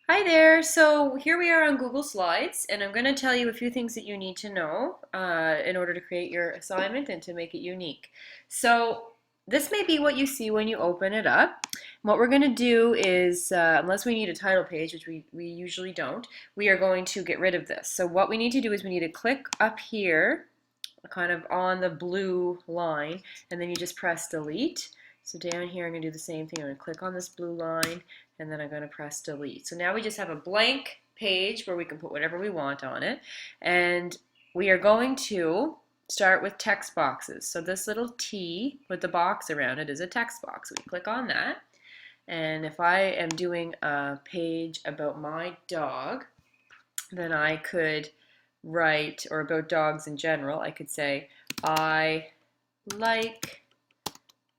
Hi there. So here we are on Google Slides, and I'm going to tell you a few things that you need to know in order to create your assignment and to make it unique. So this may be what you see when you open it up. What we're going to do is, unless we need a title page, which we usually don't, we are going to get rid of this. So what we need to do is we need to click up here, kind of on the blue line, and then you just press delete. So down here I'm going to do the same thing. I'm going to click on this blue line and then I'm going to press delete. So now we just have a blank page where we can put whatever we want on it, and we are going to start with text boxes. So this little T with the box around it is a text box. We click on that, and if I am doing a page about my dog, then I could write, or about dogs in general, I could say, I like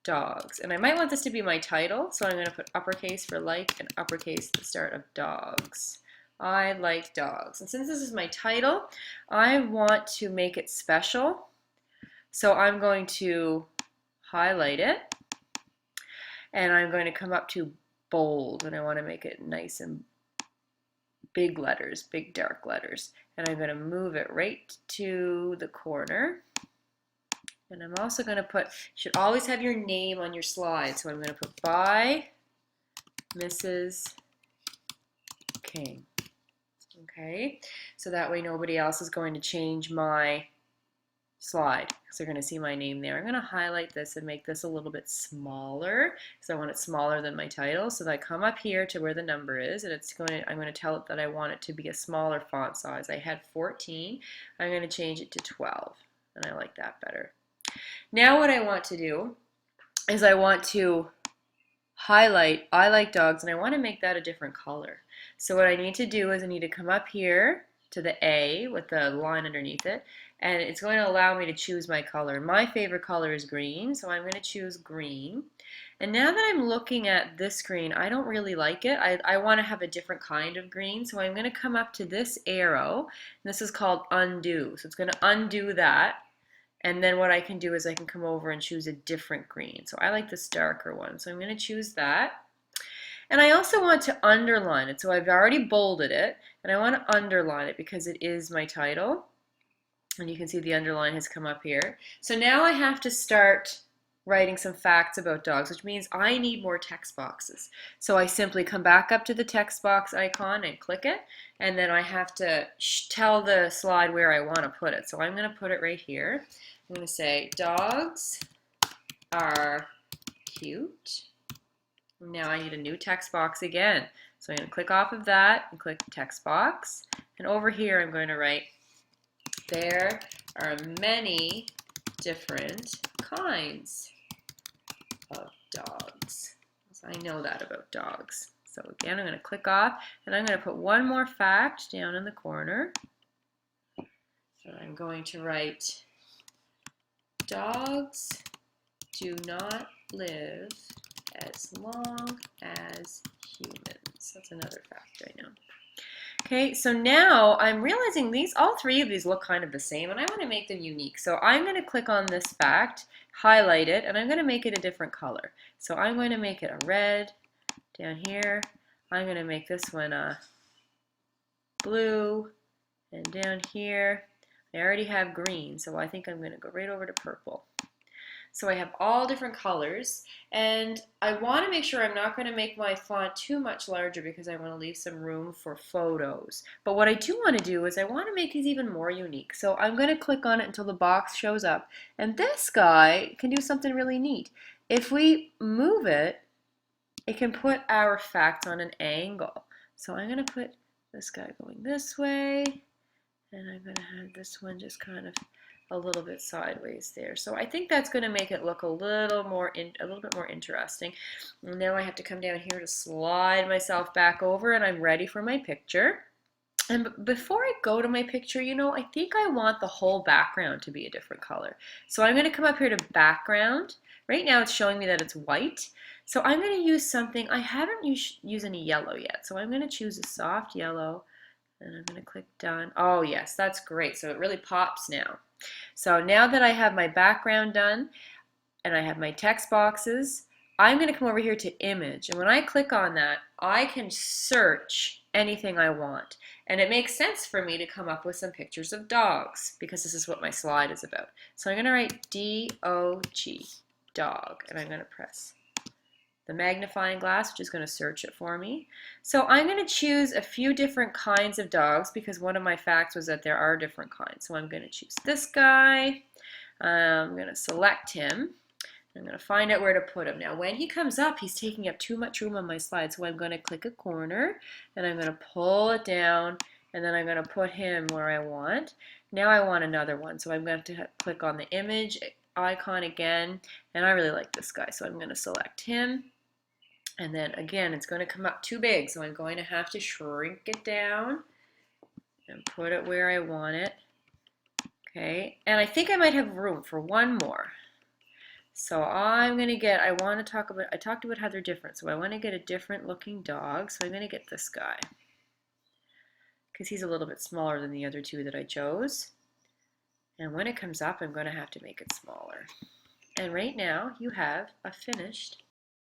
dogs. And I might want this to be my title, so I'm going to put uppercase for like and uppercase at the start of dogs. I like dogs. And since this is my title, I want to make it special. So I'm going to highlight it, and I'm going to come up to bold, and I want to make it nice and big letters, big dark letters. And I'm going to move it right to the corner. And I'm also going to put, you should always have your name on your slide. So I'm going to put by Mrs. King. Okay, so that way nobody else is going to change my slide because they're going to see my name there. I'm going to highlight this and make this a little bit smaller because I want it smaller than my title. So that I come up here to where the number is, and I'm going to tell it that I want it to be a smaller font size. I had 14. I'm going to change it to 12, and I like that better. Now what I want to do is I want to highlight I like dogs, and I want to make that a different color. So what I need to do is I need to come up here to the A with the line underneath it, and it's going to allow me to choose my color. My favorite color is green, so I'm going to choose green. And now that I'm looking at this green, I don't really like it. I want to have a different kind of green, so I'm going to come up to this arrow, and this is called undo. So it's going to undo that. And then what I can do is I can come over and choose a different green. So I like this darker one. So I'm going to choose that. And I also want to underline it. So I've already bolded it, and I want to underline it because it is my title. And you can see the underline has come up here. So now I have to start writing some facts about dogs, which means I need more text boxes. So I simply come back up to the text box icon and click it, and then I have to tell the slide where I want to put it. So I'm going to put it right here. I'm going to say dogs are cute. Now I need a new text box again. So I'm going to click off of that and click text box. And over here I'm going to write, there are many different kinds of dogs. So I know that about dogs. So again, I'm going to click off, and I'm going to put one more fact down in the corner. So I'm going to write, dogs do not live as long as humans. That's another fact I know. Okay, so now I'm realizing all three of these look kind of the same, and I want to make them unique. So I'm going to click on this fact, highlight it, and I'm going to make it a different color. So I'm going to make it a red down here. I'm going to make this one a blue, and down here I already have green, so I think I'm going to go right over to purple. So I have all different colors, and I want to make sure I'm not going to make my font too much larger because I want to leave some room for photos. But what I do want to do is I want to make these even more unique. So I'm going to click on it until the box shows up, and this guy can do something really neat. If we move it, it can put our facts on an angle. So I'm going to put this guy going this way, and I'm going to have this one just kind of a little bit sideways there. So I think that's going to make it look a little bit more interesting. And now I have to come down here to slide myself back over, and I'm ready for my picture. And before I go to my picture, I think I want the whole background to be a different color. So I'm going to come up here to background. Right now it's showing me that it's white. So I'm going to use something, I haven't used any yellow yet. So I'm going to choose a soft yellow, and I'm going to click done. Oh yes, that's great. So it really pops now. So now that I have my background done and I have my text boxes, I'm going to come over here to image, and when I click on that, I can search anything I want. And it makes sense for me to come up with some pictures of dogs because this is what my slide is about. So I'm going to write D-O-G, dog, and I'm going to press the magnifying glass, which is going to search it for me. So I'm going to choose a few different kinds of dogs because one of my facts was that there are different kinds. So I'm going to choose this guy. I'm going to select him. I'm going to find out where to put him. Now when he comes up, he's taking up too much room on my slide, so I'm going to click a corner and I'm going to pull it down, and then I'm going to put him where I want. Now I want another one, so I'm going to click on the image icon again, and I really like this guy, so I'm going to select him. And then again, it's going to come up too big, so I'm going to have to shrink it down and put it where I want it. Okay, and I think I might have room for one more. So I'm going to get, I talked about how they're different, so I want to get a different looking dog, so I'm going to get this guy because he's a little bit smaller than the other two that I chose. And when it comes up, I'm going to have to make it smaller. And right now, you have a finished